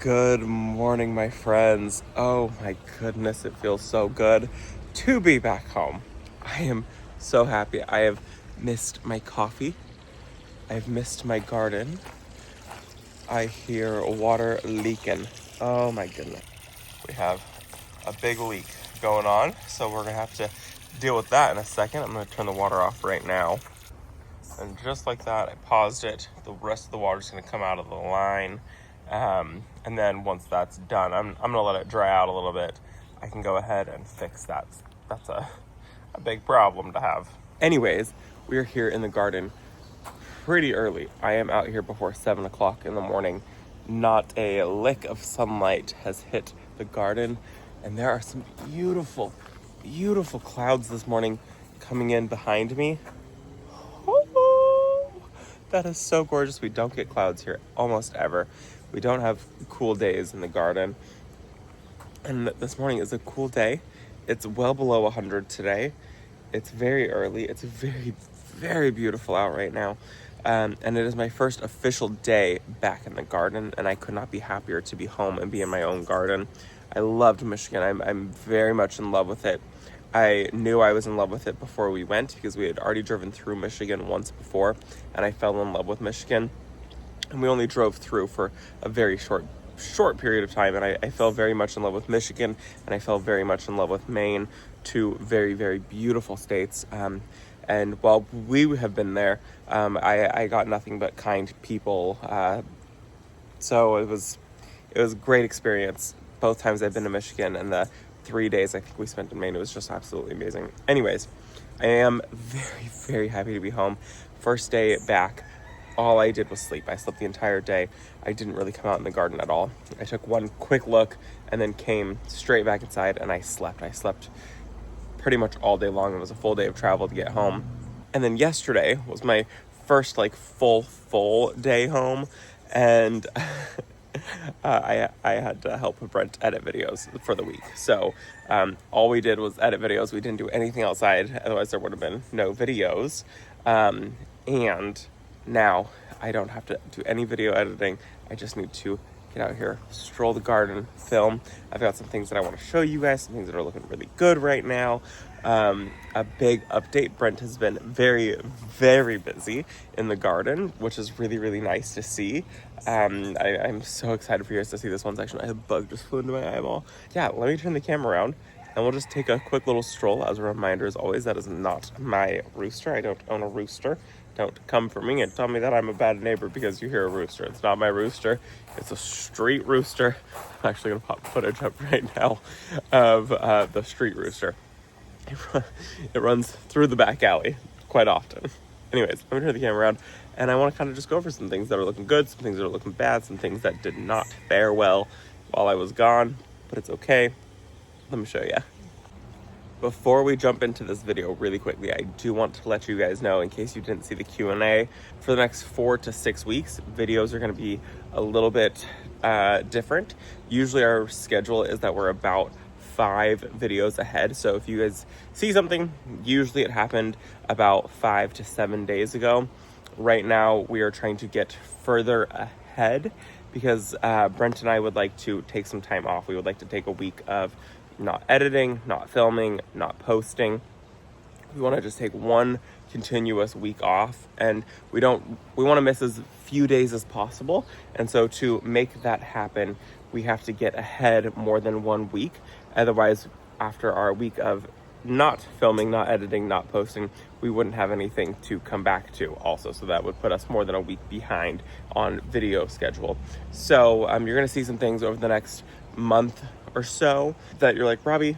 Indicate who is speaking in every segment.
Speaker 1: Good morning, my friends. Oh my goodness, it feels so good to be back home. I am so happy. I have missed my coffee. I've missed my garden. I hear water leaking. Oh my goodness. We have a big leak going on, so we're gonna have to deal with that in a second. I'm gonna turn the water off right now. And just like that, I paused it. The rest of the water is gonna come out of the line. And then once that's done, I'm gonna let it dry out a little bit. I can go ahead and fix that. That's a big problem to have. Anyways, we are here in the garden pretty early. I am out here before 7 o'clock in the morning. Not a lick of sunlight has hit the garden. And there are some beautiful, beautiful clouds this morning coming in behind me. Oh, that is so gorgeous. We don't get clouds here almost ever. We don't have cool days in the garden. And this morning is a cool day. It's well below 100 today. It's very early. It's very, very beautiful out right now. And it is my first official day back in the garden, and I could not be happier to be home and be in my own garden. I loved Michigan. I'm very much in love with it. I knew I was in love with it before we went because we had already driven through Michigan once before, and I fell in love with Michigan. And we only drove through for a very short period of time, and I fell very much in love with Michigan, and I fell very much in love with Maine, two very, very beautiful states. And while we have been there, I got nothing but kind people. So it was a great experience both times I've been to Michigan, and the 3 days I think we spent in Maine, it was just absolutely amazing. Anyways, I am very, very happy to be home. First day back. All I did was sleep. I slept the entire day. I didn't really come out in the garden at all. I took one quick look and then came straight back inside and I slept. I slept pretty much all day long. It was a full day of travel to get home. And then yesterday was my first full day home. And I had to help Brent edit videos for the week. So all we did was edit videos. We didn't do anything outside. Otherwise there would have been no videos. And now I don't have to do any video editing. I just need to get out here, stroll the garden, film. I've got some things that I want to show you guys, some things that are looking really good right now. A big update. Brent has been very, very busy in the garden, which is really, really nice to see. I'm so excited for you guys to see this one section. A bug just flew into my eyeball. Yeah, let me turn the camera around and we'll just take a quick little stroll. As a reminder, as always, that is not my rooster. I don't own a rooster. Don't come for me and tell me that I'm a bad neighbor because you hear a rooster. It's not my rooster. It's a street rooster. I'm actually going to pop footage up right now of the street rooster. It runs through the back alley quite often. Anyways, let me turn the camera around, and I want to kind of just go over some things that are looking good, some things that are looking bad, some things that did not fare well while I was gone, but it's okay. Let me show you. Before we jump into this video really quickly, I do want to let you guys know, in case you didn't see the Q&A, for the next 4 to 6 weeks, videos are going to be a little bit different. Usually our schedule is that we're about 5 videos ahead. So if you guys see something, usually it happened about 5 to 7 days ago. Right now, we are trying to get further ahead because Brent and I would like to take some time off. We would like to take a week of not editing, not filming, not posting. We want to just take one continuous week off, and we want to miss as few days as possible. And so to make that happen, we have to get ahead more than 1 week. Otherwise, after our week of not filming, not editing, not posting, we wouldn't have anything to come back to also. So that would put us more than a week behind on video schedule. So you're going to see some things over the next month or so that you're like, Robbie,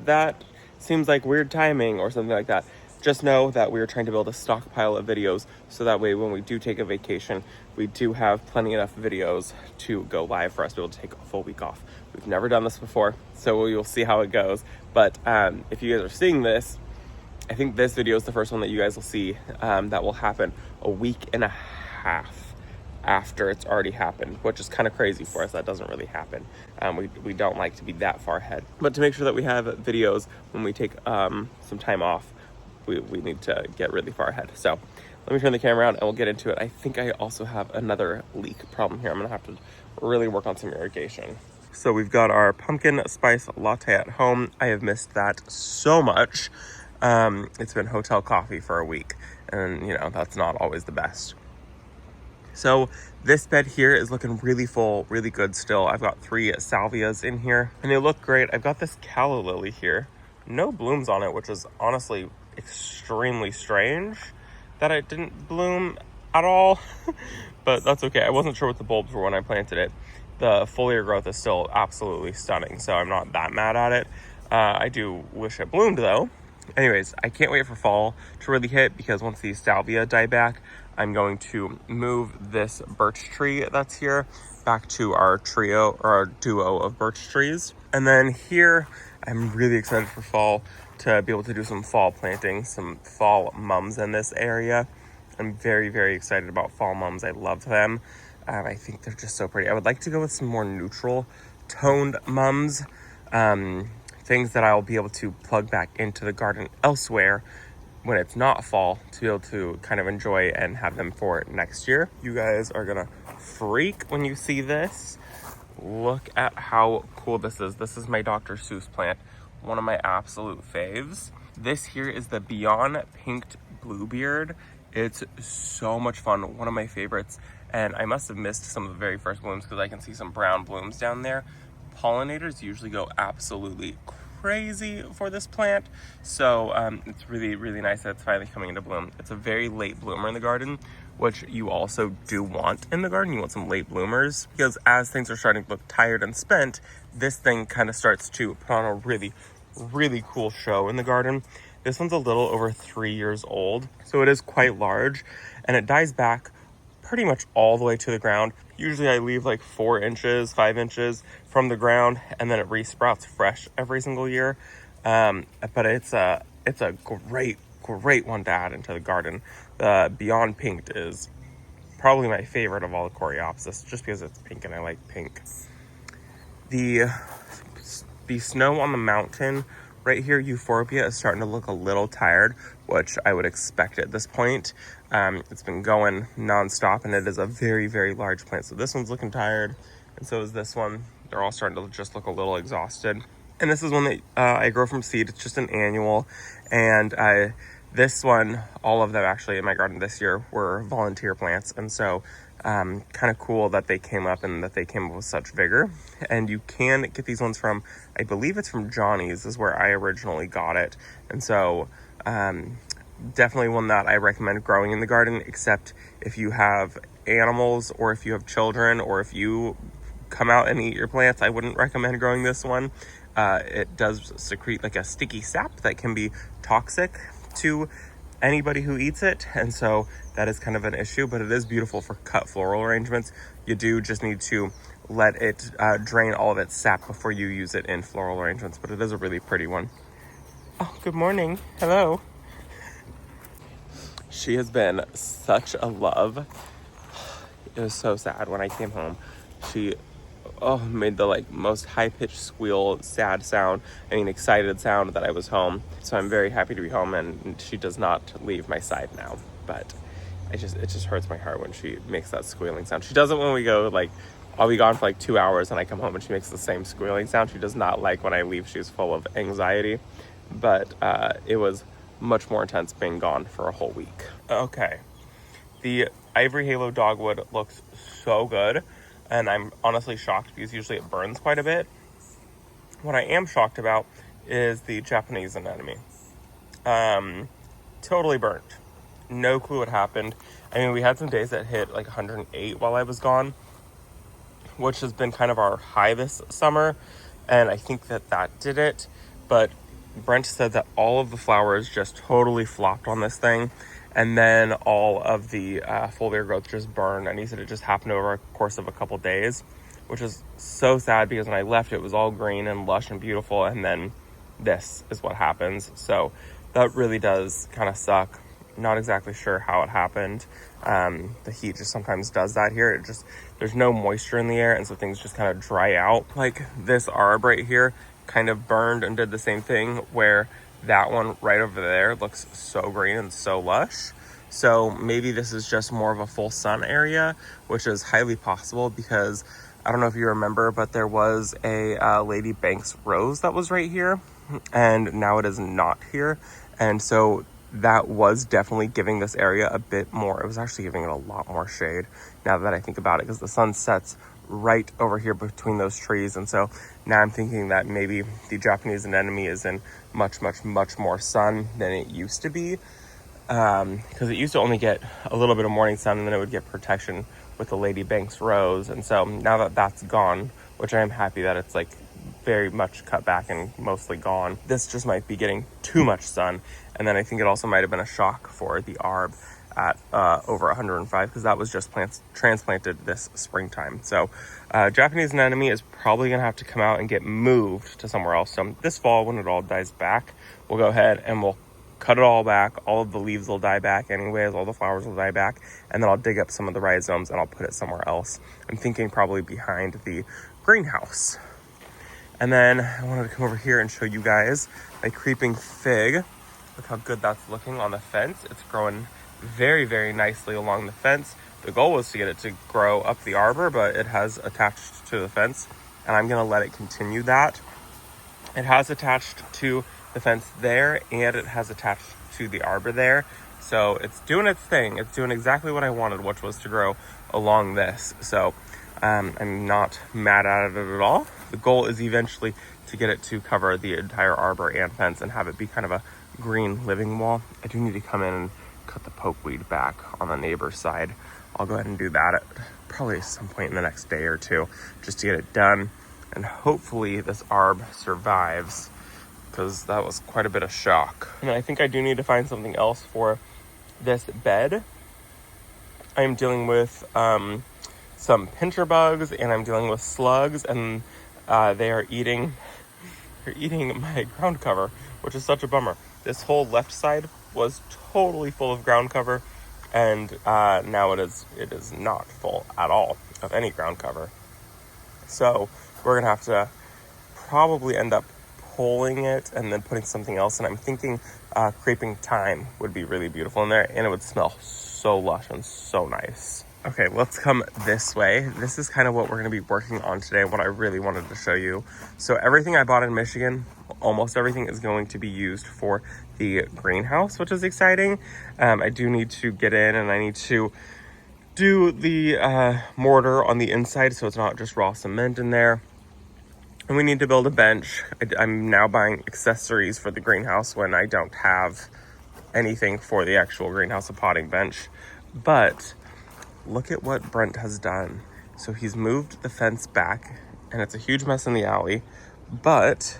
Speaker 1: that seems like weird timing or something like that. Just know that we're trying to build a stockpile of videos so that way when we do take a vacation, we do have plenty enough videos to go live for us to be able to take a full week off. We've never done this before, so we will see how it goes. But if you guys are seeing this, I think this video is the first one that you guys will see that will happen a week and a half after it's already happened, which is kind of crazy for us. That doesn't really happen. We don't like to be that far ahead. But to make sure that we have videos when we take some time off, we need to get really far ahead. So let me turn the camera around and we'll get into it. I think I also have another leak problem here. I'm gonna have to really work on some irrigation. So we've got our pumpkin spice latte at home. I have missed that so much. It's been hotel coffee for a week, and you know, that's not always the best. So this bed here is looking really full, really good still. I've got 3 salvias in here and they look great. I've got this calla lily here. No blooms on it, which is honestly extremely strange that it didn't bloom at all. But that's okay. I wasn't sure what the bulbs were when I planted it. The foliar growth is still absolutely stunning, so I'm not that mad at it. I do wish it bloomed though. Anyways, I can't wait for fall to really hit, because once these salvia die back, I'm going to move this birch tree that's here back to our trio, or our duo of birch trees. And then here, I'm really excited for fall to be able to do some fall planting, some fall mums in this area. I'm very, very excited about fall mums. I love them. I think they're just so pretty. I would like to go with some more neutral toned mums. Things that I'll be able to plug back into the garden elsewhere when it's not fall, to be able to kind of enjoy and have them for next year. You guys are gonna freak when you see this. Look at how cool this is. This is my Dr. Seuss plant, one of my absolute faves. This here is the Beyond Pinked Bluebeard. It's so much fun, one of my favorites. And I must have missed some of the very first blooms because I can see some brown blooms down there. Pollinators usually go absolutely crazy for this plant, so it's really, really nice that it's finally coming into bloom. It's a very late bloomer in the garden, which you also do want in the garden. You want some late bloomers, because as things are starting to look tired and spent, this thing kind of starts to put on a really, really cool show in the garden. This one's a little over 3 years old, so it is quite large, and it dies back pretty much all the way to the ground. Usually I leave like 4 inches, 5 inches from the ground, and then it resprouts fresh every single year. But it's a great one to add into the garden. The Beyond Pinked is probably my favorite of all the Coreopsis, just because it's pink and I like pink. The snow on the mountain right here, Euphorbia, is starting to look a little tired, which I would expect at this point. It's been going nonstop, and it is a very, very large plant. So this one's looking tired, and so is this one. They're all starting to just look a little exhausted. And this is one that I grow from seed. It's just an annual. And this one, all of them actually in my garden this year were volunteer plants. And so kind of cool that they came up and that they came up with such vigor. And you can get these ones from, I believe it's from Johnny's, is where I originally got it. And so definitely one that I recommend growing in the garden, except if you have animals or if you have children or if you come out and eat your plants, I wouldn't recommend growing this one. It does secrete like a sticky sap that can be toxic to anybody who eats it, and so that is kind of an issue, but it is beautiful for cut floral arrangements. You do just need to let it drain all of its sap before you use it in floral arrangements, but it is a really pretty one. Oh, good morning. Hello. She has been such a love. It was so sad when I came home. She made the like most high-pitched squeal, sad sound, excited sound that I was home. So I'm very happy to be home, and she does not leave my side now. But it just hurts my heart when she makes that squealing sound. She does it when we go, like, I'll be gone for like 2 hours and I come home and she makes the same squealing sound. She does not like when I leave. She's full of anxiety. But it was much more intense being gone for a whole week. Okay. The Ivory Halo Dogwood looks so good. And I'm honestly shocked because usually it burns quite a bit. What I am shocked about is the Japanese anemone. Totally burnt. No clue what happened. We had some days that hit like 108 while I was gone, which has been kind of our high this summer. And I think that did it. But Brent said that all of the flowers just totally flopped on this thing. And then all of the foliar growth just burned. And he said it just happened over a course of a couple days, which is so sad because when I left, it was all green and lush and beautiful. And then this is what happens. So that really does kind of suck. Not exactly sure how it happened. The heat just sometimes does that here. There's no moisture in the air. And so things just kind of dry out. Like this arb right here kind of burned and did the same thing, where that one right over there looks so green and so lush. So maybe this is just more of a full sun area, which is highly possible because I don't know if you remember, but there was a Lady Banks rose that was right here, and now it is not here. And so that was definitely giving this area a bit more. It was actually giving it a lot more shade now that I think about it, because the sun sets right over here between those trees. And so now I'm thinking that maybe the Japanese anemone is in much, much, much more sun than it used to be. Because it used to only get a little bit of morning sun, and then it would get protection with the Lady Banks rose. And so now that that's gone, which I am happy that it's like very much cut back and mostly gone, this just might be getting too much sun. And then I think it also might have been a shock for the arb at over 105, because that was just transplanted this springtime. So Japanese anemone is probably gonna have to come out and get moved to somewhere else. So this fall, when it all dies back, we'll go ahead and we'll cut it all back. All of the leaves will die back anyways, all the flowers will die back, and then I'll dig up some of the rhizomes and I'll put it somewhere else. I'm thinking probably behind the greenhouse. And then I wanted to come over here and show you guys my creeping fig. Look how good that's looking on the fence. It's growing very, very nicely along the fence. The goal was to get it to grow up the arbor, but it has attached to the fence, and I'm gonna let it continue that. It has attached to the fence there, and it has attached to the arbor there. So it's doing its thing. It's doing exactly what I wanted, which was to grow along this. So I'm not mad at it at all. The goal is eventually to get it to cover the entire arbor and fence and have it be kind of a green living wall. I do need to come in and cut the pokeweed back on the neighbor's side. I'll go ahead and do that at probably some point in the next day or two, just to get it done. And hopefully this arb survives, because that was quite a bit of shock. And I think I do need to find something else for this bed. I'm dealing with some pincher bugs, and I'm dealing with slugs, and they're eating my ground cover, which is such a bummer. This whole left side was totally full of ground cover, and now it is not full at all of any ground cover. So we're gonna have to probably end up pulling it and then putting something else. And I'm thinking creeping thyme would be really beautiful in there, and it would smell so lush and so nice. Okay, let's come this way. This is kind of what we're going to be working on today, what I really wanted to show you. So everything I bought in Michigan, almost everything is going to be used for the greenhouse, which is exciting. I do need to get in, and I need to do the mortar on the inside so it's not just raw cement in there. And we need to build a bench. I'm now buying accessories for the greenhouse when I don't have anything for the actual greenhouse, a potting bench. But look at what Brent has done. So he's moved the fence back, and it's a huge mess in the alley. But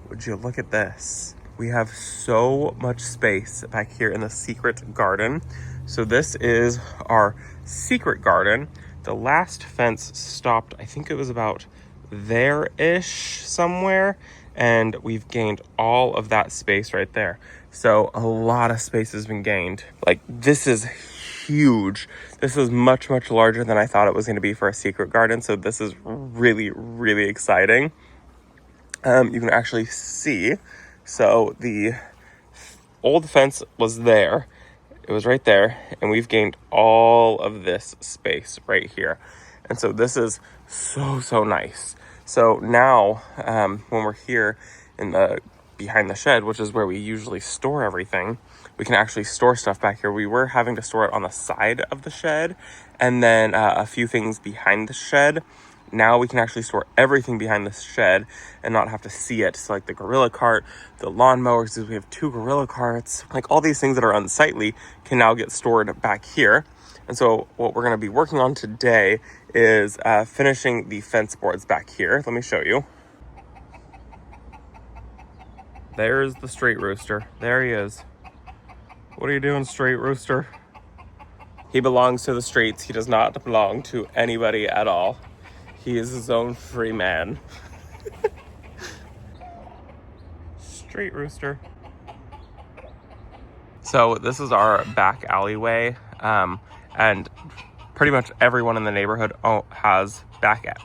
Speaker 1: would you look at this? We have so much space back here in the secret garden. So this is our secret garden. The last fence stopped, I think it was about there-ish somewhere, and we've gained all of that space right there. So a lot of space has been gained. Like, this is huge. This is much, much larger than I thought it was going to be for a secret garden. So this is really, really exciting. You can actually see, so the old fence was there. It was right there, and we've gained all of this space right here. And so this is so nice. So now when we're here in the behind the shed, which is where we usually store everything, we can actually store stuff back here. We were having to store it on the side of the shed, and then a few things behind the shed. Now we can actually store everything behind the shed and not have to see it. So like the gorilla cart, the lawnmowers, because we have 2 gorilla carts, like all these things that are unsightly can now get stored back here. And so what we're going to be working on today is finishing the fence boards back here. Let me show you. There's the straight rooster. There he is. What are you doing, straight rooster? He belongs to the streets. He does not belong to anybody at all. He is his own free man. Straight rooster. So this is our back alleyway, and pretty much everyone in the neighborhood has back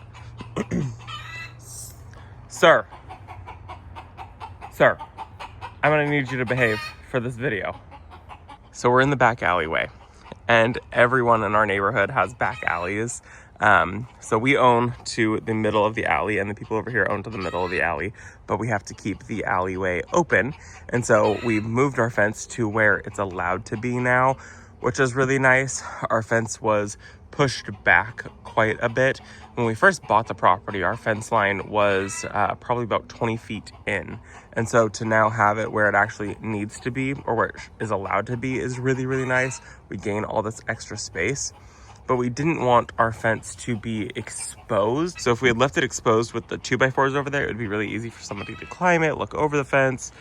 Speaker 1: Sir, I'm gonna need you to behave for this video. So we're in the back alleyway, and everyone in our neighborhood has back alleys. So we own to the middle of the alley, and the people over here own to the middle of the alley, but we have to keep the alleyway open. And so we've moved our fence to where it's allowed to be now, which is really nice. Our fence was pushed back quite a bit. When we first bought the property, our fence line was probably about 20 feet in. And so to now have it where it actually needs to be, or where it is allowed to be, is really, really nice. We gain all this extra space. But we didn't want our fence to be exposed. So if we had left it exposed with the 2x4s over there, it would be really easy for somebody to climb it, look over the fence,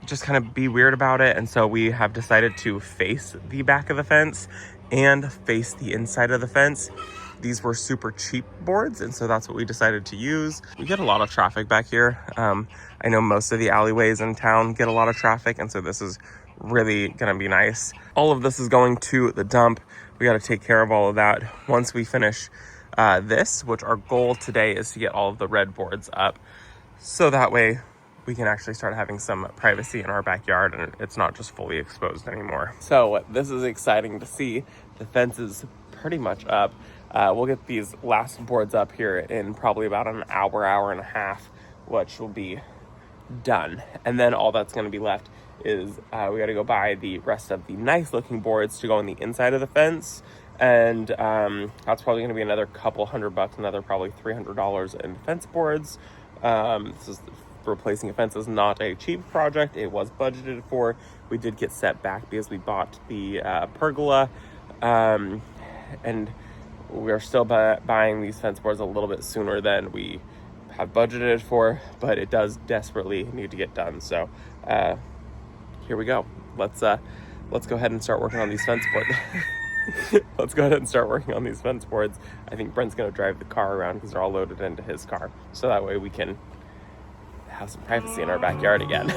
Speaker 1: just kind of be weird about it. And so we have decided to face the back of the fence and face the inside of the fence. These were super cheap boards, and so that's what we decided to use. We get a lot of traffic back here. I know most of the alleyways in town get a lot of traffic, and so this is really gonna be nice. All of this is going to the dump. We got to take care of all of that once we finish this, which our goal today is to get all of the red boards up, so that way we can actually start having some privacy in our backyard and it's not just fully exposed anymore. So this is exciting to see. The fence is pretty much up. We'll get these last boards up here in probably about an hour, hour and a half, which will be done. And then all that's going to be left is we got to go buy the rest of the nice looking boards to go on the inside of the fence. And that's probably going to be another couple $100, another probably $300 in fence boards. This is replacing a fence is not a cheap project. It was budgeted for. We did get set back because we bought the pergola, and we're still buying these fence boards a little bit sooner than we have budgeted for, but it does desperately need to get done. So here we go. Let's go ahead and start working on these fence boards. Let's go ahead and start working on these fence boards. I think Brent's going to drive the car around because they're all loaded into his car, so that way we can have some privacy in our backyard again.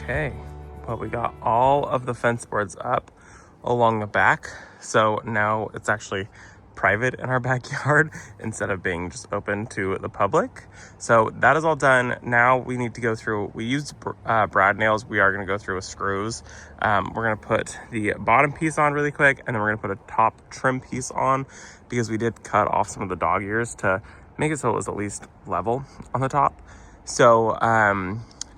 Speaker 1: Okay, well, we got all of the fence boards up along the back, so now it's actually private in our backyard instead of being just open to the public. So that is all done. Now we need to go through, we used brad nails. We are going to go through with screws. We're going to put the bottom piece on really quick, and then we're going to put a top trim piece on because we did cut off some of the dog ears to make it so it was at least level on the top. So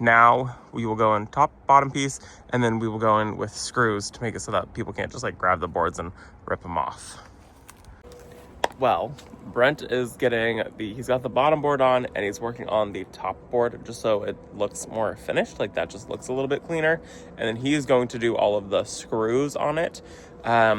Speaker 1: now we will go in top, bottom piece, and then we will go in with screws to make it so that people can't just like grab the boards and rip them off. Well, Brent is he's got the bottom board on and he's working on the top board just so it looks more finished, like that just looks a little bit cleaner. And then he's going to do all of the screws on it. I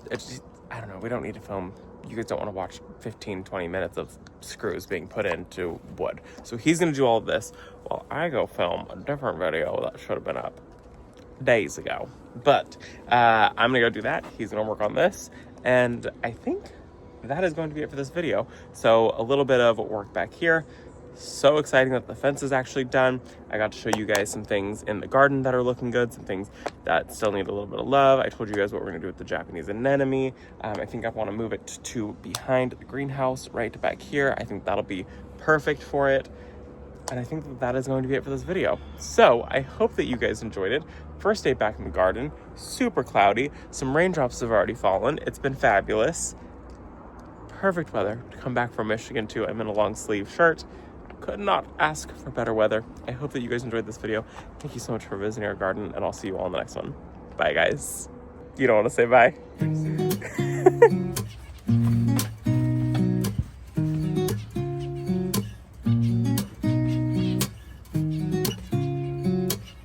Speaker 1: don't know, we don't need to film you guys don't want to watch 15-20 minutes of screws being put into wood. So he's going to do all of this while I go film a different video that should have been up days ago. But I'm going to go do that. He's going to work on this. And I think that is going to be it for this video. So a little bit of work back here. So exciting that the fence is actually done. I got to show you guys some things in the garden that are looking good, some things that still need a little bit of love. I told you guys what we're gonna do with the Japanese anemone. I think I want to move it to behind the greenhouse, right back here. I think that'll be perfect for it. And I think that is going to be it for this video. So I hope that you guys enjoyed it. First day back in the garden, super cloudy. Some raindrops have already fallen. It's been fabulous. Perfect weather to come back from Michigan too. I'm in a long sleeve shirt. Could not ask for better weather. I hope that you guys enjoyed this video. Thank you so much for visiting our garden, and I'll see you all in the next one. Bye, guys. You don't want to say bye?